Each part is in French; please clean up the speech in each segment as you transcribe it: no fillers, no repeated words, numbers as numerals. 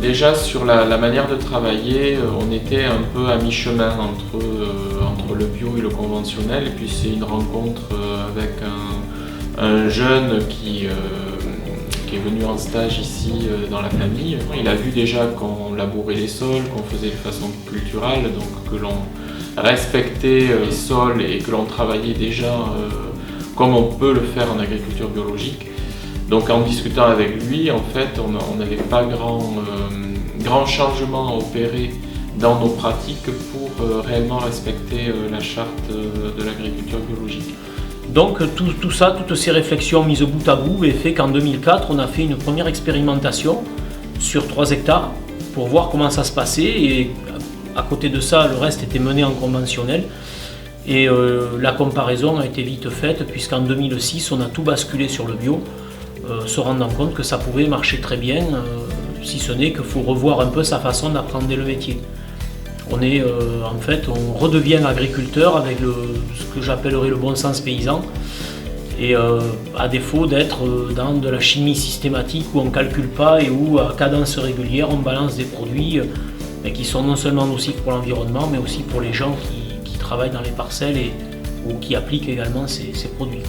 Déjà sur la manière de travailler, on était un peu à mi-chemin entre le bio et le conventionnel, et puis c'est une rencontre avec un jeune qui est venu en stage ici dans la famille. Il a vu déjà qu'on labourait les sols, qu'on faisait de façon culturale, donc que l'on respectait les sols et que l'on travaillait déjà comme on peut le faire en agriculture biologique. Donc en discutant avec lui, en fait, on n'avait pas grand changement à opérer dans nos pratiques pour réellement respecter la charte de l'agriculture biologique. Donc tout ça, toutes ces réflexions mises bout à bout, et fait qu'en 2004, on a fait une première expérimentation sur 3 hectares pour voir comment ça se passait. Et à côté de ça, le reste était mené en conventionnel. Et la comparaison a été vite faite, puisqu'en 2006, on a tout basculé sur le bio, se rendant compte que ça pouvait marcher très bien, si ce n'est qu'il faut revoir un peu sa façon d'apprendre le métier. On redevient agriculteur avec ce que j'appellerais le bon sens paysan, et à défaut d'être dans de la chimie systématique où on ne calcule pas et où à cadence régulière on balance des produits qui sont non seulement nocifs pour l'environnement, mais aussi pour les gens qui travaillent dans les parcelles ou qui appliquent également ces produits.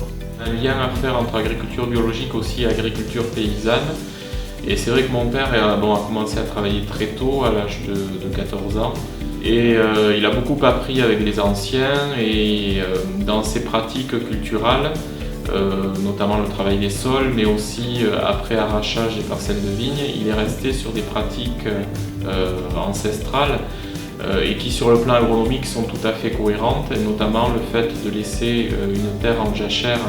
Un lien à faire entre agriculture biologique aussi et agriculture paysanne. Et c'est vrai que mon père a commencé à travailler très tôt, à l'âge de 14 ans. Et il a beaucoup appris avec les anciens, et dans ses pratiques culturales, notamment le travail des sols, mais aussi après arrachage des parcelles de vignes, il est resté sur des pratiques ancestrales et qui sur le plan agronomique sont tout à fait cohérentes, et notamment le fait de laisser une terre en jachère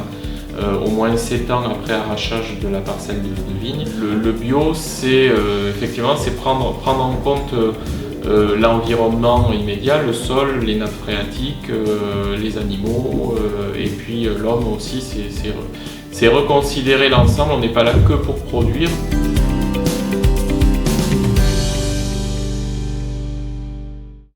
au moins 7 ans après arrachage de la parcelle de vigne. Le bio, c'est effectivement prendre en compte l'environnement immédiat, le sol, les nappes phréatiques, les animaux, et puis l'homme aussi, c'est reconsidérer l'ensemble. On n'est pas là que pour produire.